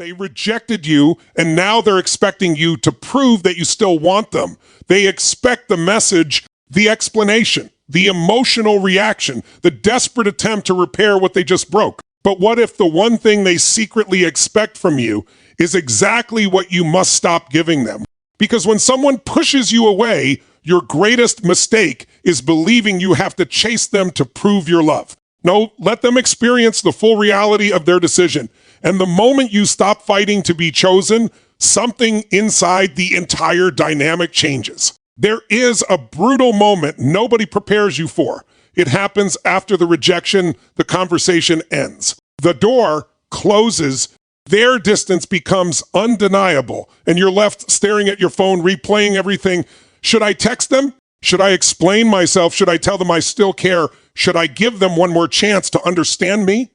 They rejected you, and now they're expecting you to prove that you still want them. They expect the message, the explanation, the emotional reaction, the desperate attempt to repair what they just broke. But what if the one thing they secretly expect from you is exactly what you must stop giving them? Because when someone pushes you away, your greatest mistake is believing you have to chase them to prove your love. No, let them experience the full reality of their decision. And the moment you stop fighting to be chosen, something inside the entire dynamic changes. There is a brutal moment nobody prepares you for. It happens after the rejection, the conversation ends. The door closes, their distance becomes undeniable, and you're left staring at your phone, replaying everything. Should I text them? Should I explain myself? Should I tell them I still care? Should I give them one more chance to understand me?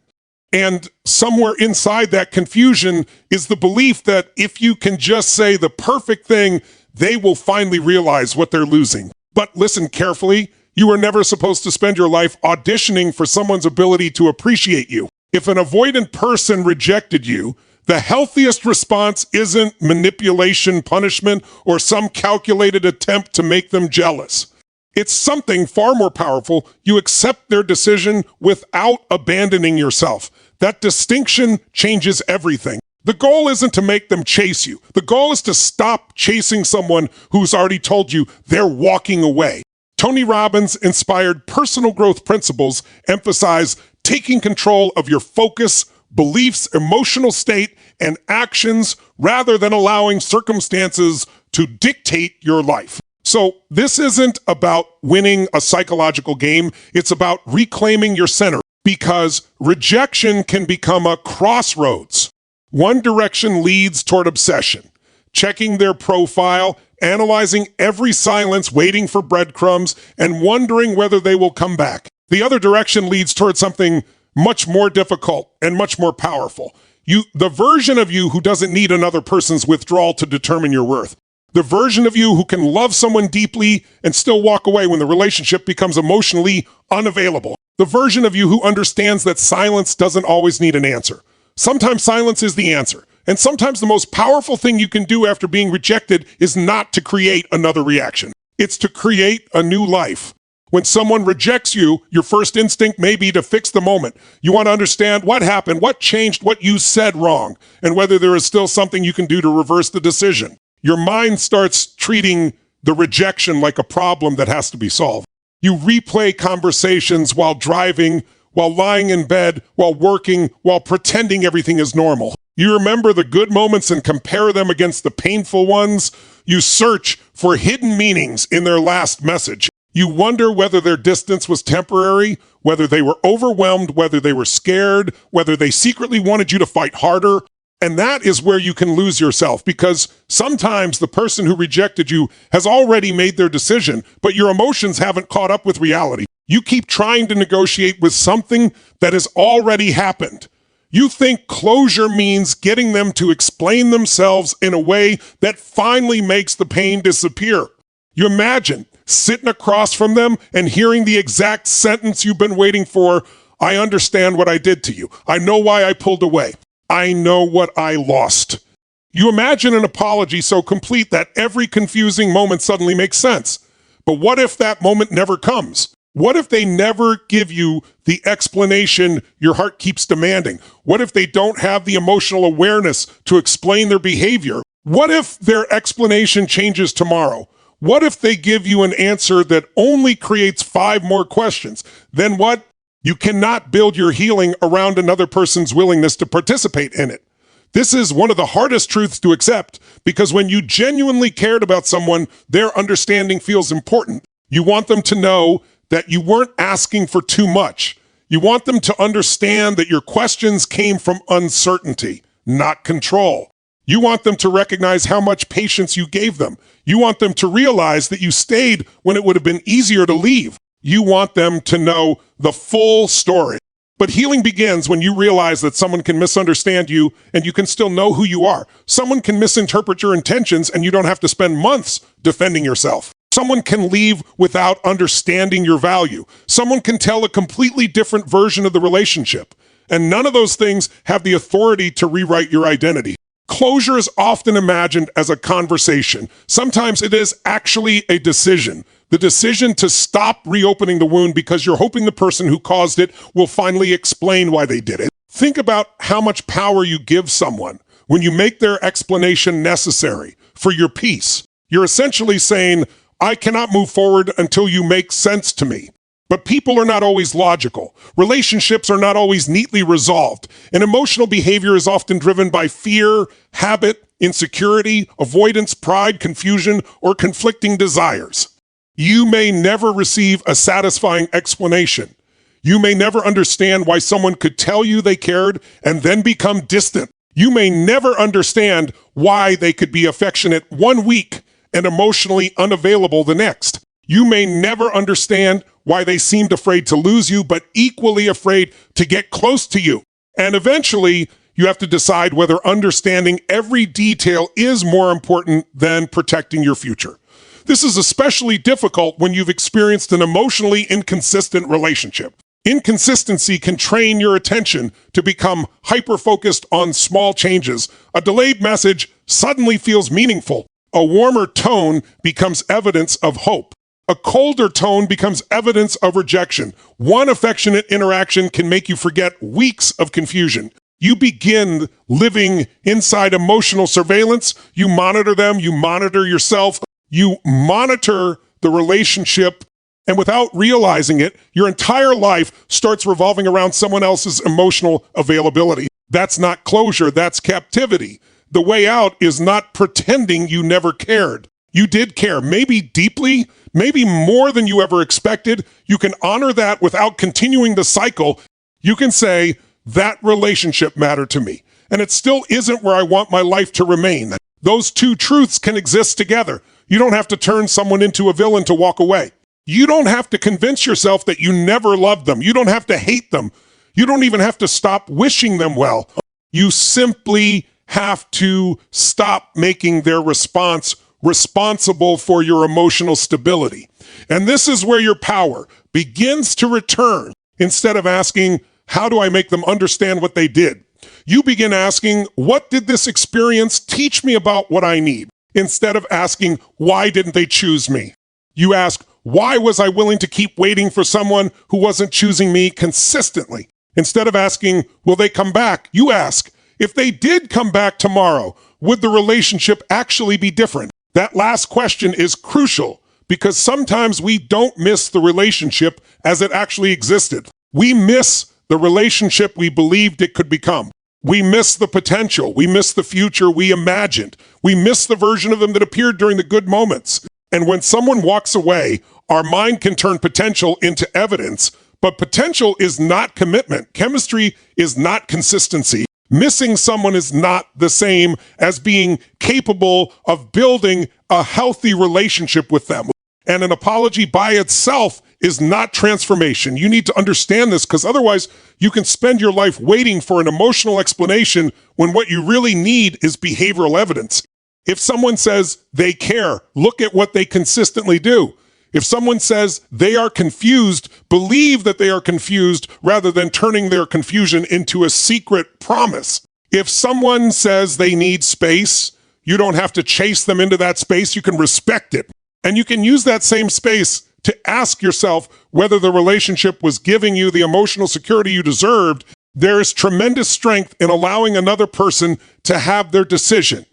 And somewhere inside that confusion is the belief that if you can just say the perfect thing, they will finally realize what they're losing. But listen carefully, you are never supposed to spend your life auditioning for someone's ability to appreciate you. If an avoidant person rejected you, the healthiest response isn't manipulation, punishment, or some calculated attempt to make them jealous. It's something far more powerful. You accept their decision without abandoning yourself. That distinction changes everything. The goal isn't to make them chase you. The goal is to stop chasing someone who's already told you they're walking away. Tony Robbins-inspired personal growth principles emphasize taking control of your focus, beliefs, emotional state, and actions rather than allowing circumstances to dictate your life. So this isn't about winning a psychological game. It's about reclaiming your center, because rejection can become a crossroads. One direction leads toward obsession, checking their profile, analyzing every silence, waiting for breadcrumbs, and wondering whether they will come back. The other direction leads toward something much more difficult and much more powerful. The version of you who doesn't need another person's withdrawal to determine your worth. The version of you who can love someone deeply and still walk away when the relationship becomes emotionally unavailable. The version of you who understands that silence doesn't always need an answer. Sometimes silence is the answer. And sometimes the most powerful thing you can do after being rejected is not to create another reaction. It's to create a new life. When someone rejects you, your first instinct may be to fix the moment. You want to understand what happened, what changed, what you said wrong, and whether there is still something you can do to reverse the decision. Your mind starts treating the rejection like a problem that has to be solved. You replay conversations while driving, while lying in bed, while working, while pretending everything is normal. You remember the good moments and compare them against the painful ones. You search for hidden meanings in their last message. You wonder whether their distance was temporary, whether they were overwhelmed, whether they were scared, whether they secretly wanted you to fight harder. And that is where you can lose yourself, because sometimes the person who rejected you has already made their decision, but your emotions haven't caught up with reality. You keep trying to negotiate with something that has already happened. You think closure means getting them to explain themselves in a way that finally makes the pain disappear. You imagine sitting across from them and hearing the exact sentence you've been waiting for. I understand what I did to you. I know why I pulled away. I know what I lost. You imagine an apology so complete that every confusing moment suddenly makes sense. But what if that moment never comes? What if they never give you the explanation your heart keeps demanding? What if they don't have the emotional awareness to explain their behavior? What if their explanation changes tomorrow? What if they give you an answer that only creates 5 more questions? Then what? You cannot build your healing around another person's willingness to participate in it. This is one of the hardest truths to accept, because when you genuinely cared about someone, their understanding feels important. You want them to know that you weren't asking for too much. You want them to understand that your questions came from uncertainty, not control. You want them to recognize how much patience you gave them. You want them to realize that you stayed when it would have been easier to leave. You want them to know the full story. But healing begins when you realize that someone can misunderstand you and you can still know who you are. Someone can misinterpret your intentions and you don't have to spend months defending yourself. Someone can leave without understanding your value. Someone can tell a completely different version of the relationship. And none of those things have the authority to rewrite your identity. Closure is often imagined as a conversation. Sometimes it is actually a decision. The decision to stop reopening the wound because you're hoping the person who caused it will finally explain why they did it. Think about how much power you give someone when you make their explanation necessary for your peace. You're essentially saying, I cannot move forward until you make sense to me. But people are not always logical. Relationships are not always neatly resolved. And emotional behavior is often driven by fear, habit, insecurity, avoidance, pride, confusion, or conflicting desires. You may never receive a satisfying explanation. You may never understand why someone could tell you they cared and then become distant. You may never understand why they could be affectionate one week and emotionally unavailable the next. You may never understand why they seemed afraid to lose you, but equally afraid to get close to you. And eventually, you have to decide whether understanding every detail is more important than protecting your future. This is especially difficult when you've experienced an emotionally inconsistent relationship. Inconsistency can train your attention to become hyper-focused on small changes. A delayed message suddenly feels meaningful. A warmer tone becomes evidence of hope. A colder tone becomes evidence of rejection. One affectionate interaction can make you forget weeks of confusion. You begin living inside emotional surveillance. You monitor them. You monitor yourself. You monitor the relationship. And without realizing it, your entire life starts revolving around someone else's emotional availability. That's not closure. That's captivity. The way out is not pretending you never cared. You did care, maybe deeply, maybe more than you ever expected. You can honor that without continuing the cycle. You can say, that relationship mattered to me, and it still isn't where I want my life to remain. Those two truths can exist together. You don't have to turn someone into a villain to walk away. You don't have to convince yourself that you never loved them. You don't have to hate them. You don't even have to stop wishing them well. You simply have to stop making their response responsible for your emotional stability. And this is where your power begins to return. Instead of asking, how do I make them understand what they did? You begin asking, what did this experience teach me about what I need? Instead of asking, why didn't they choose me? You ask, why was I willing to keep waiting for someone who wasn't choosing me consistently? Instead of asking, will they come back? You ask, if they did come back tomorrow, would the relationship actually be different? That last question is crucial because sometimes we don't miss the relationship as it actually existed. We miss the relationship we believed it could become. We miss the potential. We miss the future we imagined. We miss the version of them that appeared during the good moments. And when someone walks away, our mind can turn potential into evidence, but potential is not commitment. Chemistry is not consistency. Missing someone is not the same as being capable of building a healthy relationship with them. And an apology by itself is not transformation. You need to understand this because otherwise you can spend your life waiting for an emotional explanation when what you really need is behavioral evidence. If someone says they care, look at what they consistently do. If someone says they are confused, believe that they are confused rather than turning their confusion into a secret promise. If someone says they need space, you don't have to chase them into that space. You can respect it. And you can use that same space to ask yourself whether the relationship was giving you the emotional security you deserved. There is tremendous strength in allowing another person to have their decision.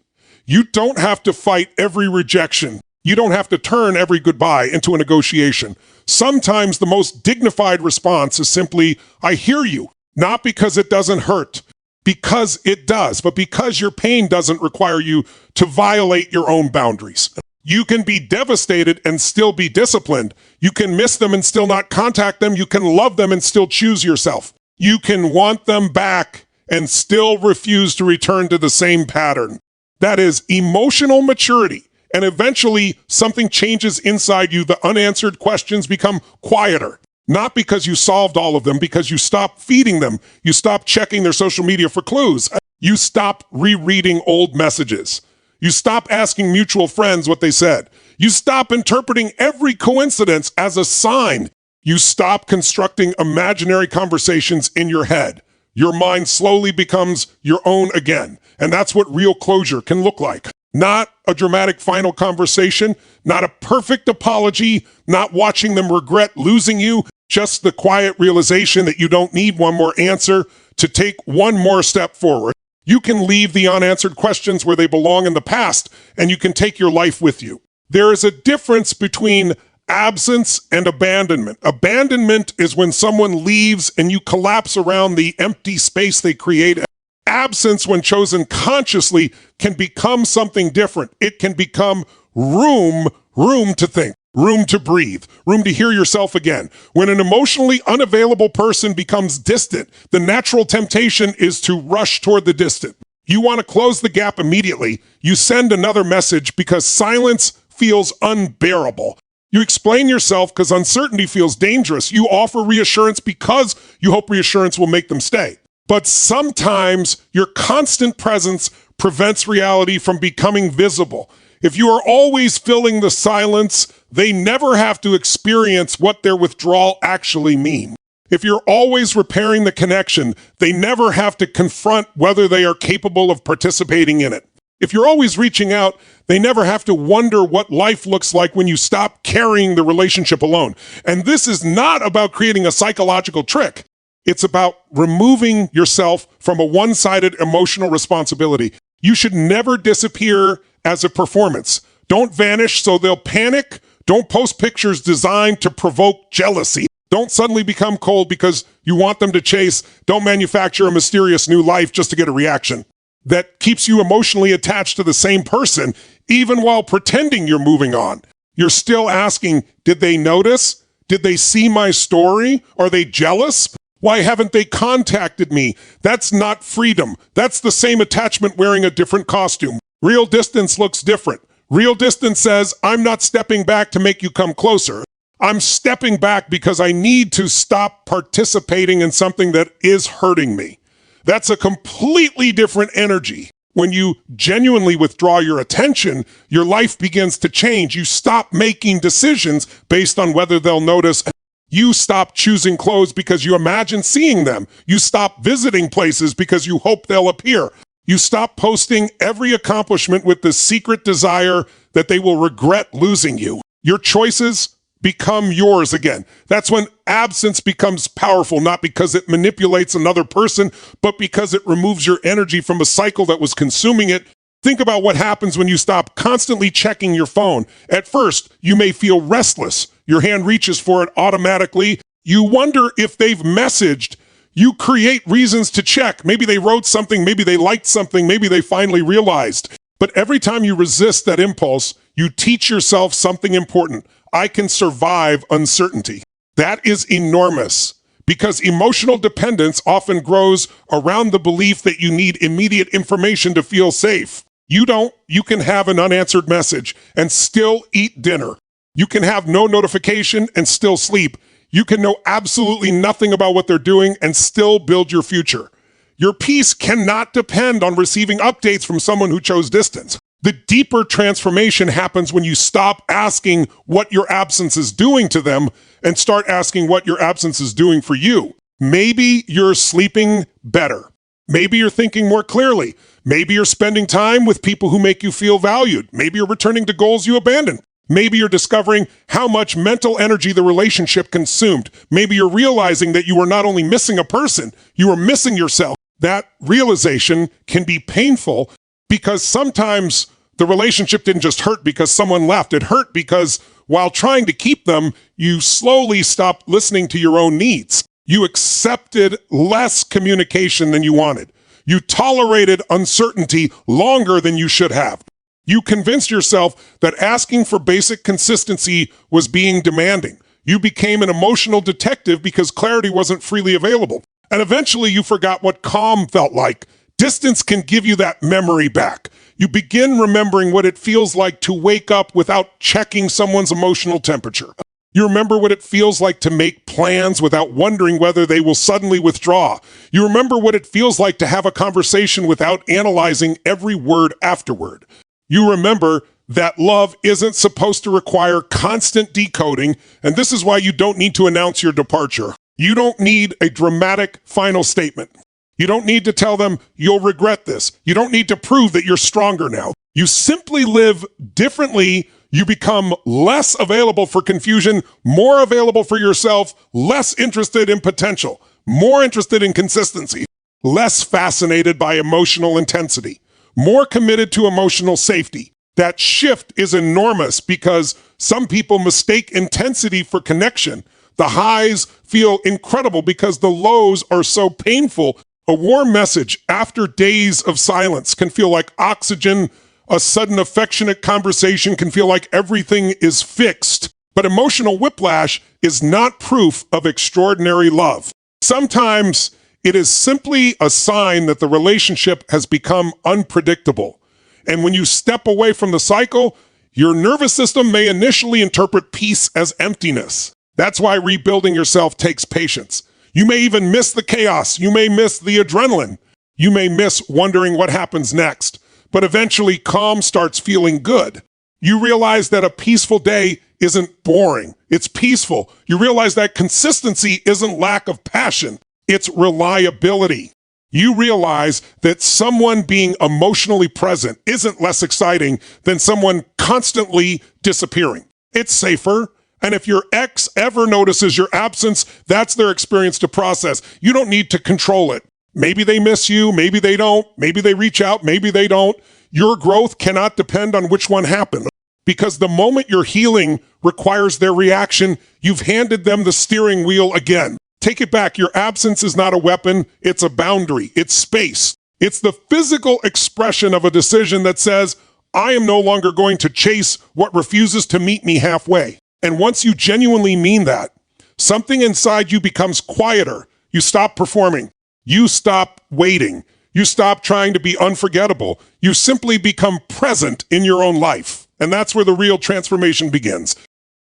You don't have to fight every rejection. You don't have to turn every goodbye into a negotiation. Sometimes the most dignified response is simply, I hear you, not because it doesn't hurt, because it does, but because your pain doesn't require you to violate your own boundaries. You can be devastated and still be disciplined. You can miss them and still not contact them. You can love them and still choose yourself. You can want them back and still refuse to return to the same pattern. That is emotional maturity. And eventually something changes inside you. The unanswered questions become quieter. Not because you solved all of them, because you stopped feeding them. You stopped checking their social media for clues. You stop rereading old messages. You stop asking mutual friends what they said. You stop interpreting every coincidence as a sign. You stop constructing imaginary conversations in your head. your mind slowly becomes your own again. And that's what real closure can look like. Not a dramatic final conversation, not a perfect apology, not watching them regret losing you, just the quiet realization that you don't need one more answer to take one more step forward. You can leave the unanswered questions where they belong in the past, and you can take your life with you. There is a difference between absence and abandonment. Abandonment is when someone leaves and you collapse around the empty space they created. Absence, when chosen consciously, can become something different. It can become room to think, room to breathe, room to hear yourself again. When an emotionally unavailable person becomes distant, the natural temptation is to rush toward the distant. You want to close the gap immediately. You send another message because silence feels unbearable. You explain yourself because uncertainty feels dangerous. You offer reassurance because you hope reassurance will make them stay. But sometimes your constant presence prevents reality from becoming visible. If you are always filling the silence, they never have to experience what their withdrawal actually means. If you're always repairing the connection, they never have to confront whether they are capable of participating in it. If you're always reaching out, they never have to wonder what life looks like when you stop carrying the relationship alone. And this is not about creating a psychological trick. It's about removing yourself from a one-sided emotional responsibility. You should never disappear as a performance. Don't vanish so they'll panic. Don't post pictures designed to provoke jealousy. Don't suddenly become cold because you want them to chase. Don't manufacture a mysterious new life just to get a reaction that keeps you emotionally attached to the same person, even while pretending you're moving on. You're still asking, did they notice? Did they see my story? Are they jealous? Why haven't they contacted me? That's not freedom. That's the same attachment wearing a different costume. Real distance looks different. Real distance says, I'm not stepping back to make you come closer. I'm stepping back because I need to stop participating in something that is hurting me. That's a completely different energy. When you genuinely withdraw your attention, your life begins to change. You stop making decisions based on whether they'll notice. You stop choosing clothes because you imagine seeing them. You stop visiting places because you hope they'll appear. You stop posting every accomplishment with the secret desire that they will regret losing you. Your choices become yours again. That's when absence becomes powerful, not because it manipulates another person, but because it removes your energy from a cycle that was consuming it. Think about what happens when you stop constantly checking your phone. At first, you may feel restless. Your hand reaches for it automatically. You wonder if they've messaged. You create reasons to check. Maybe they wrote something, maybe they liked something, maybe they finally realized. But every time you resist that impulse, you teach yourself something important. I can survive uncertainty. That is enormous because emotional dependence often grows around the belief that you need immediate information to feel safe. You don't. You can have an unanswered message and still eat dinner. You can have no notification and still sleep. You can know absolutely nothing about what they're doing and still build your future. Your peace cannot depend on receiving updates from someone who chose distance. The deeper transformation happens when you stop asking what your absence is doing to them and start asking what your absence is doing for you. Maybe you're sleeping better. Maybe you're thinking more clearly. Maybe you're spending time with people who make you feel valued. Maybe you're returning to goals you abandoned. Maybe you're discovering how much mental energy the relationship consumed. Maybe you're realizing that you are not only missing a person, you are missing yourself. That realization can be painful because sometimes the relationship didn't just hurt because someone left. It hurt because while trying to keep them, you slowly stopped listening to your own needs. You accepted less communication than you wanted. You tolerated uncertainty longer than you should have. You convinced yourself that asking for basic consistency was being demanding. You became an emotional detective because clarity wasn't freely available. And eventually you forgot what calm felt like. Distance can give you that memory back. You begin remembering what it feels like to wake up without checking someone's emotional temperature. You remember what it feels like to make plans without wondering whether they will suddenly withdraw. You remember what it feels like to have a conversation without analyzing every word afterward. You remember that love isn't supposed to require constant decoding, and this is why you don't need to announce your departure. You don't need a dramatic final statement. You don't need to tell them you'll regret this. You don't need to prove that you're stronger now. You simply live differently. You become less available for confusion, more available for yourself, less interested in potential, more interested in consistency, less fascinated by emotional intensity, more committed to emotional safety. That shift is enormous because some people mistake intensity for connection. The highs feel incredible because the lows are so painful. A warm message after days of silence can feel like oxygen. A sudden affectionate conversation can feel like everything is fixed. But emotional whiplash is not proof of extraordinary love. Sometimes it is simply a sign that the relationship has become unpredictable. And when you step away from the cycle, your nervous system may initially interpret peace as emptiness. That's why rebuilding yourself takes patience. You may even miss the chaos. You may miss the adrenaline. You may miss wondering what happens next. But eventually, calm starts feeling good. You realize that a peaceful day isn't boring. It's peaceful. You realize that consistency isn't lack of passion. It's reliability. You realize that someone being emotionally present isn't less exciting than someone constantly disappearing. It's safer. And if your ex ever notices your absence, that's their experience to process. You don't need to control it. Maybe they miss you, maybe they don't, maybe they reach out, maybe they don't. Your growth cannot depend on which one happened. Because the moment you're healing requires their reaction, you've handed them the steering wheel again. Take it back. Your absence is not a weapon, it's a boundary, it's space. It's the physical expression of a decision that says, I am no longer going to chase what refuses to meet me halfway. And once you genuinely mean that, something inside you becomes quieter. You stop performing. You stop waiting. You stop trying to be unforgettable. You simply become present in your own life. And that's where the real transformation begins.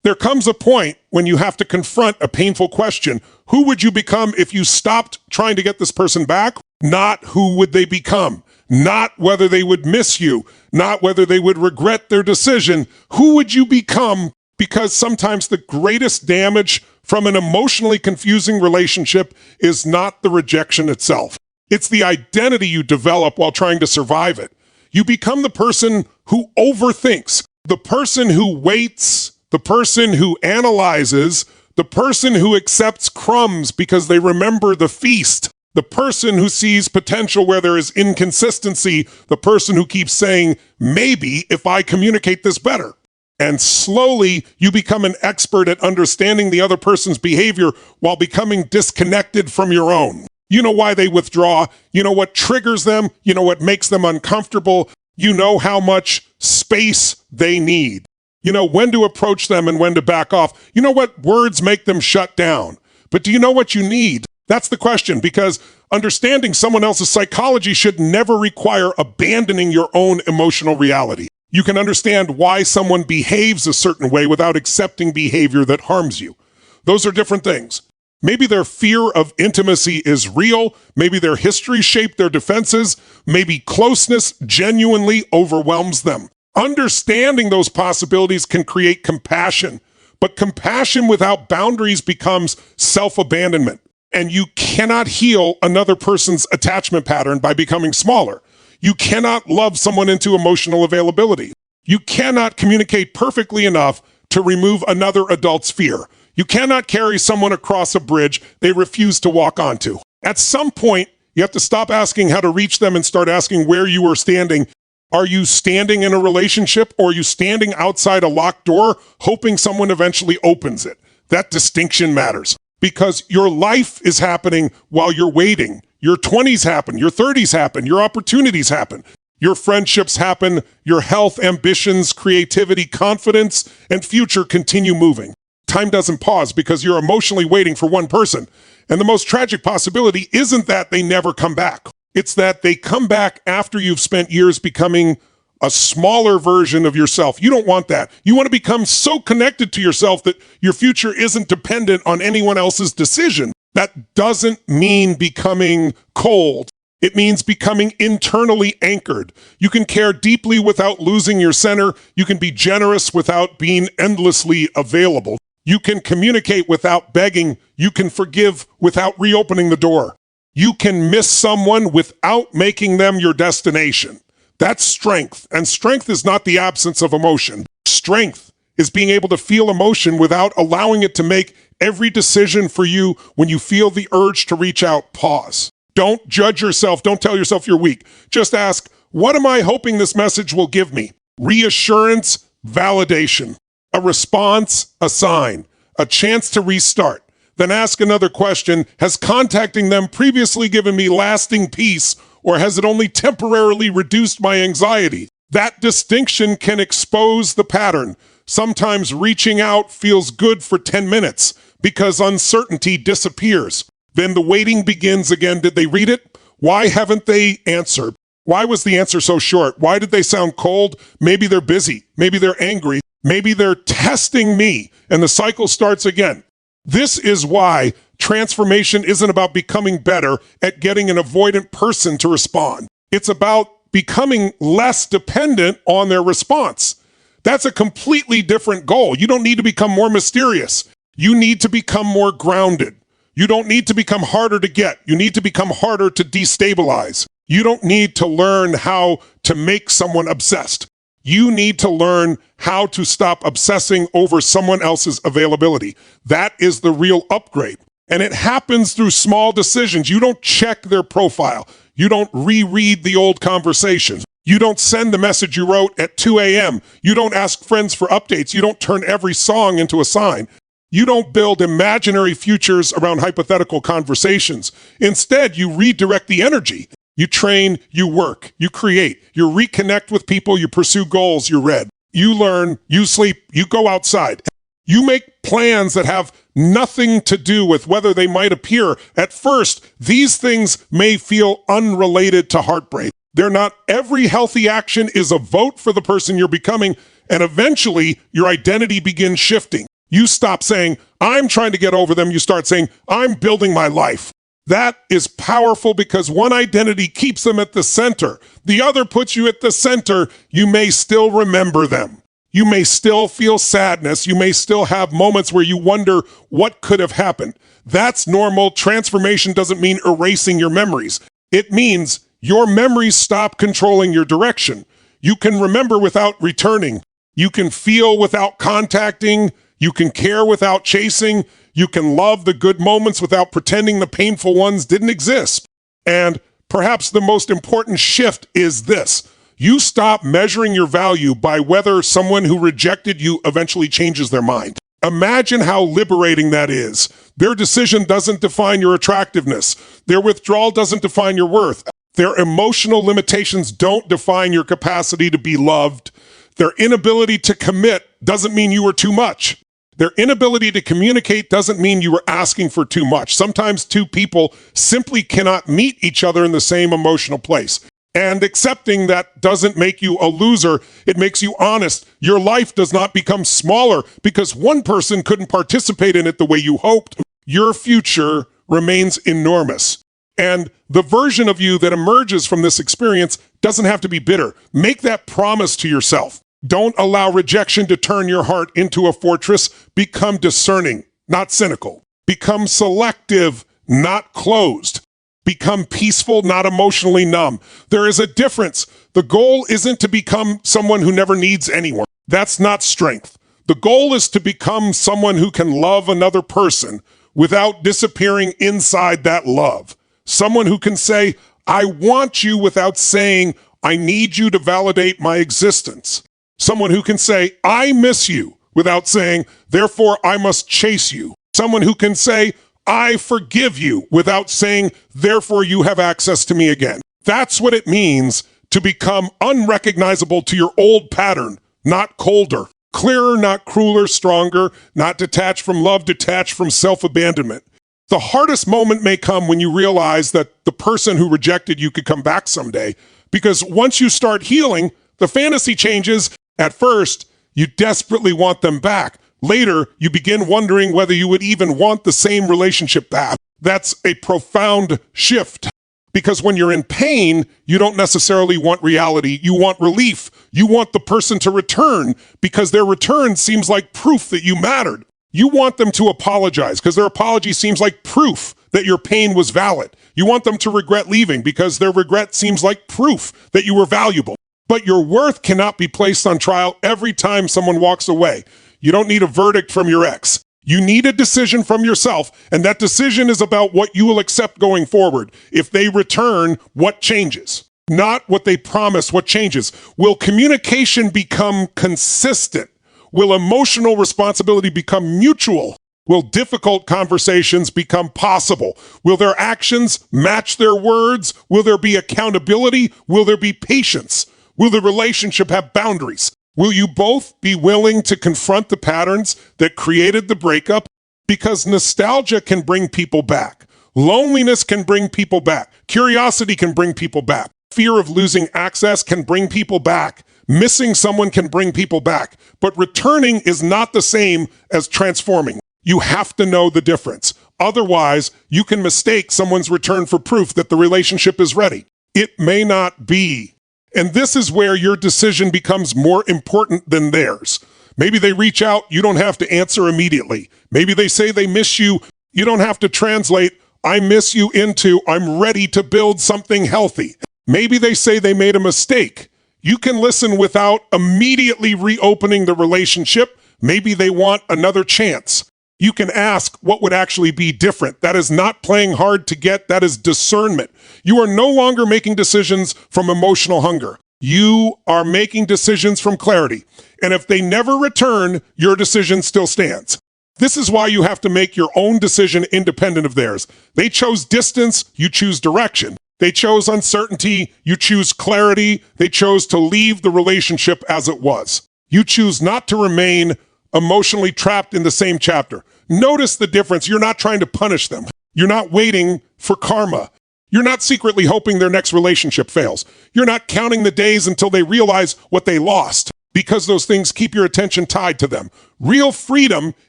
There comes a point when you have to confront a painful question. Who would you become if you stopped trying to get this person back? Not who would they become. Not whether they would miss you. Not whether they would regret their decision. Who would you become? Because sometimes the greatest damage from an emotionally confusing relationship is not the rejection itself. It's the identity you develop while trying to survive it. You become the person who overthinks, the person who waits, the person who analyzes, the person who accepts crumbs because they remember the feast, the person who sees potential where there is inconsistency, the person who keeps saying, maybe if I communicate this better. And slowly, you become an expert at understanding the other person's behavior while becoming disconnected from your own. You know why they withdraw. You know what triggers them. You know what makes them uncomfortable. You know how much space they need. You know when to approach them and when to back off. You know what words make them shut down. But do you know what you need? That's the question, because understanding someone else's psychology should never require abandoning your own emotional reality. You can understand why someone behaves a certain way without accepting behavior that harms you. Those are different things. Maybe their fear of intimacy is real. Maybe their history shaped their defenses. Maybe closeness genuinely overwhelms them. Understanding those possibilities can create compassion, but compassion without boundaries becomes self-abandonment. And you cannot heal another person's attachment pattern by becoming smaller. You cannot love someone into emotional availability. You cannot communicate perfectly enough to remove another adult's fear. You cannot carry someone across a bridge they refuse to walk onto. At some point, you have to stop asking how to reach them and start asking where you are standing. Are you standing in a relationship, or are you standing outside a locked door hoping someone eventually opens it? That distinction matters, because your life is happening while you're waiting. Your 20s happen, your 30s happen, your opportunities happen, your friendships happen, your health, ambitions, creativity, confidence, and future continue moving. Time doesn't pause because you're emotionally waiting for one person. And the most tragic possibility isn't that they never come back. It's that they come back after you've spent years becoming a smaller version of yourself. You don't want that. You want to become so connected to yourself that your future isn't dependent on anyone else's decision. That doesn't mean becoming cold. It means becoming internally anchored. You can care deeply without losing your center. You can be generous without being endlessly available. You can communicate without begging. You can forgive without reopening the door. You can miss someone without making them your destination. That's strength. And strength is not the absence of emotion. Strength is being able to feel emotion without allowing it to make every decision for you. When you feel the urge to reach out, pause. Don't judge yourself. Don't tell yourself you're weak. Just ask, what am I hoping this message will give me? Reassurance, validation, a response, a sign, a chance to restart. Then ask another question. Has contacting them previously given me lasting peace, or has it only temporarily reduced my anxiety? That distinction can expose the pattern. Sometimes reaching out feels good for 10 minutes because uncertainty disappears. Then the waiting begins again. Did they read it? Why haven't they answered? Why was the answer so short? Why did they sound cold? Maybe they're busy. Maybe they're angry. Maybe they're testing me. And the cycle starts again. This is why transformation isn't about becoming better at getting an avoidant person to respond. It's about becoming less dependent on their response. That's a completely different goal. You don't need to become more mysterious. You need to become more grounded. You don't need to become harder to get. You need to become harder to destabilize. You don't need to learn how to make someone obsessed. You need to learn how to stop obsessing over someone else's availability. That is the real upgrade. And it happens through small decisions. You don't check their profile. You don't reread the old conversations. You don't send the message you wrote at 2 a.m. You don't ask friends for updates. You don't turn every song into a sign. You don't build imaginary futures around hypothetical conversations. Instead, you redirect the energy. You train, you work, you create, you reconnect with people, you pursue goals, you read, you learn, you sleep, you go outside. You make plans that have nothing to do with whether they might appear. At first, these things may feel unrelated to heartbreak. They're not. Every healthy action is a vote for the person you're becoming, and eventually your identity begins shifting. You stop saying, I'm trying to get over them. You start saying, I'm building my life. That is powerful because one identity keeps them at the center. The other puts you at the center. You may still remember them. You may still feel sadness. You may still have moments where you wonder what could have happened. That's normal. Transformation doesn't mean erasing your memories. It means your memories stop controlling your direction. You can remember without returning. You can feel without contacting. You can care without chasing. You can love the good moments without pretending the painful ones didn't exist. And perhaps the most important shift is this. You stop measuring your value by whether someone who rejected you eventually changes their mind. Imagine how liberating that is. Their decision doesn't define your attractiveness. Their withdrawal doesn't define your worth. Their emotional limitations don't define your capacity to be loved. Their inability to commit doesn't mean you were too much. Their inability to communicate doesn't mean you were asking for too much. Sometimes two people simply cannot meet each other in the same emotional place. And accepting that doesn't make you a loser. It makes you honest. Your life does not become smaller because one person couldn't participate in it the way you hoped. Your future remains enormous. And the version of you that emerges from this experience doesn't have to be bitter. Make that promise to yourself. Don't allow rejection to turn your heart into a fortress. Become discerning, not cynical. Become selective, not closed. Become peaceful, not emotionally numb. There is a difference. The goal isn't to become someone who never needs anyone. That's not strength. The goal is to become someone who can love another person without disappearing inside that love. Someone who can say, I want you without saying, I need you to validate my existence. Someone who can say, I miss you without saying, therefore I must chase you. Someone who can say, I forgive you without saying, therefore you have access to me again. That's what it means to become unrecognizable to your old pattern, not colder. Clearer, not crueler, stronger, not detached from love, detached from self-abandonment. The hardest moment may come when you realize that the person who rejected you could come back someday, because once you start healing, the fantasy changes. At first, you desperately want them back. Later, you begin wondering whether you would even want the same relationship back. That's a profound shift. Because when you're in pain, you don't necessarily want reality. You want relief. You want the person to return because their return seems like proof that you mattered. You want them to apologize because their apology seems like proof that your pain was valid. You want them to regret leaving because their regret seems like proof that you were valuable. But your worth cannot be placed on trial every time someone walks away. You don't need a verdict from your ex. You need a decision from yourself, and that decision is about what you will accept going forward. If they return, what changes? Not what they promise, what changes. Will communication become consistent? Will emotional responsibility become mutual? Will difficult conversations become possible? Will their actions match their words? Will there be accountability? Will there be patience? Will the relationship have boundaries? Will you both be willing to confront the patterns that created the breakup? Because nostalgia can bring people back. Loneliness can bring people back. Curiosity can bring people back. Fear of losing access can bring people back. Missing someone can bring people back. But returning is not the same as transforming. You have to know the difference. Otherwise, you can mistake someone's return for proof that the relationship is ready. It may not be. And this is where your decision becomes more important than theirs. Maybe they reach out, you don't have to answer immediately. Maybe they say they miss you, you don't have to translate, I miss you into, I'm ready to build something healthy. Maybe they say they made a mistake. You can listen without immediately reopening the relationship. Maybe they want another chance. You can ask what would actually be different. That is not playing hard to get. That is discernment. You are no longer making decisions from emotional hunger. You are making decisions from clarity. And if they never return, your decision still stands. This is why you have to make your own decision independent of theirs. They chose distance, you choose direction. They chose uncertainty, you choose clarity. They chose to leave the relationship as it was. You choose not to remain emotionally trapped in the same chapter. Notice the difference. You're not trying to punish them. You're not waiting for karma. You're not secretly hoping their next relationship fails. You're not counting the days until they realize what they lost, because those things keep your attention tied to them. Real freedom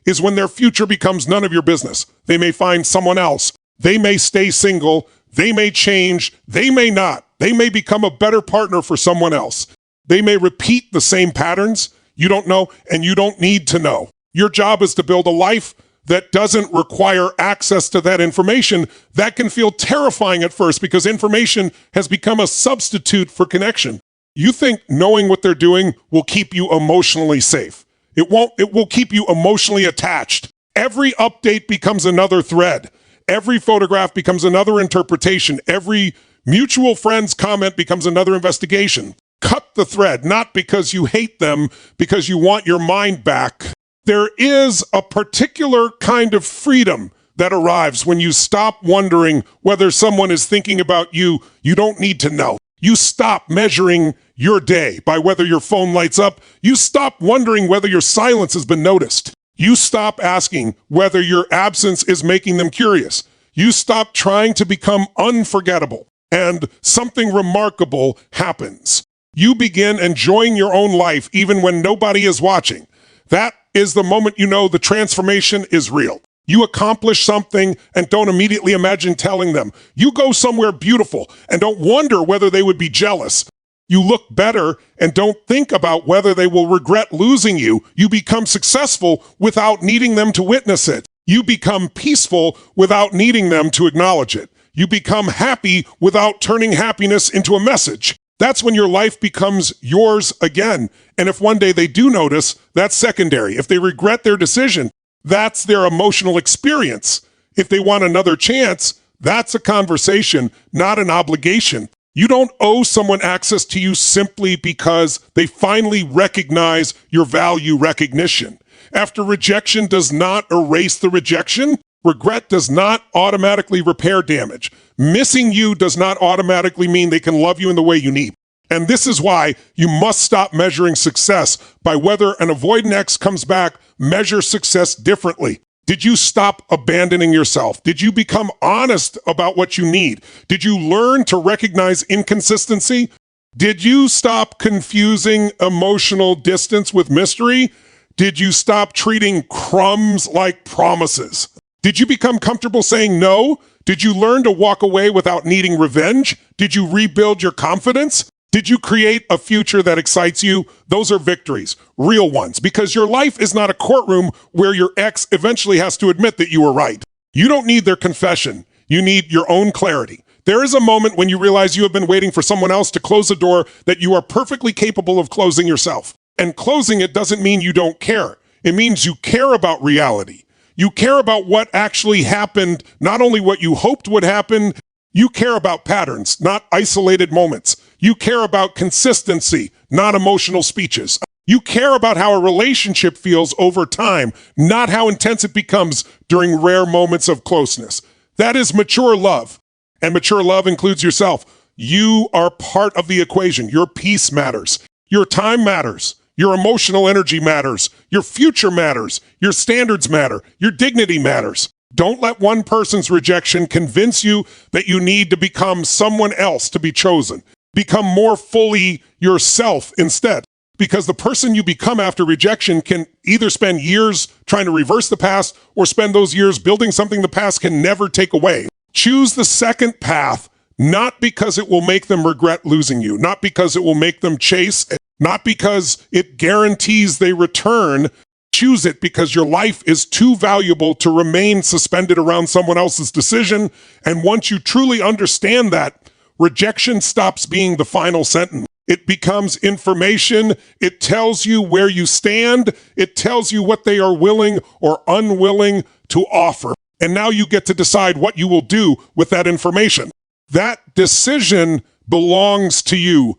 is when their future becomes none of your business. They may find someone else. They may stay single. They may change. They may not. They may become a better partner for someone else. They may repeat the same patterns. You don't know, and you don't need to know. Your job is to build a life that doesn't require access to that information. That can feel terrifying at first because information has become a substitute for connection. You think knowing what they're doing will keep you emotionally safe. It won't. It will keep you emotionally attached. Every update becomes another thread. Every photograph becomes another interpretation. Every mutual friend's comment becomes another investigation. Cut the thread, not because you hate them, because you want your mind back. There is a particular kind of freedom that arrives when you stop wondering whether someone is thinking about you. You don't need to know. You stop measuring your day by whether your phone lights up. You stop wondering whether your silence has been noticed. You stop asking whether your absence is making them curious. You stop trying to become unforgettable, and something remarkable happens. You begin enjoying your own life even when nobody is watching. That is the moment you know the transformation is real. You accomplish something and don't immediately imagine telling them. You go somewhere beautiful and don't wonder whether they would be jealous. You look better and don't think about whether they will regret losing you. You become successful without needing them to witness it. You become peaceful without needing them to acknowledge it. You become happy without turning happiness into a message. That's when your life becomes yours again. And if one day they do notice, that's secondary. If they regret their decision, that's their emotional experience. If they want another chance, that's a conversation, not an obligation. You don't owe someone access to you simply because they finally recognize your value recognition. After rejection does not erase the rejection, regret does not automatically repair damage. Missing you does not automatically mean they can love you in the way you need. And this is why you must stop measuring success by whether an avoidant ex comes back. Measure success differently. Did you stop abandoning yourself? Did you become honest about what you need? Did you learn to recognize inconsistency? Did you stop confusing emotional distance with mystery? Did you stop treating crumbs like promises? Did you become comfortable saying no? Did you learn to walk away without needing revenge? Did you rebuild your confidence? Did you create a future that excites you? Those are victories, real ones, because your life is not a courtroom where your ex eventually has to admit that you were right. You don't need their confession. You need your own clarity. There is a moment when you realize you have been waiting for someone else to close a door that you are perfectly capable of closing yourself. And closing it doesn't mean you don't care. It means you care about reality. You care about what actually happened, not only what you hoped would happen. You care about patterns, not isolated moments. You care about consistency, not emotional speeches. You care about how a relationship feels over time, not how intense it becomes during rare moments of closeness. That is mature love. And mature love includes yourself. You are part of the equation. Your peace matters. Your time matters. Your emotional energy matters. Your future matters. Your standards matter. Your dignity matters. Don't let one person's rejection convince you that you need to become someone else to be chosen. Become more fully yourself instead. Because the person you become after rejection can either spend years trying to reverse the past or spend those years building something the past can never take away. Choose the second path, not because it will make them regret losing you, not because it will make them chase, not because it guarantees they return. Choose it because your life is too valuable to remain suspended around someone else's decision. And once you truly understand that, rejection stops being the final sentence. It becomes information. It tells you where you stand. It tells you what they are willing or unwilling to offer. And now you get to decide what you will do with that information. That decision belongs to you.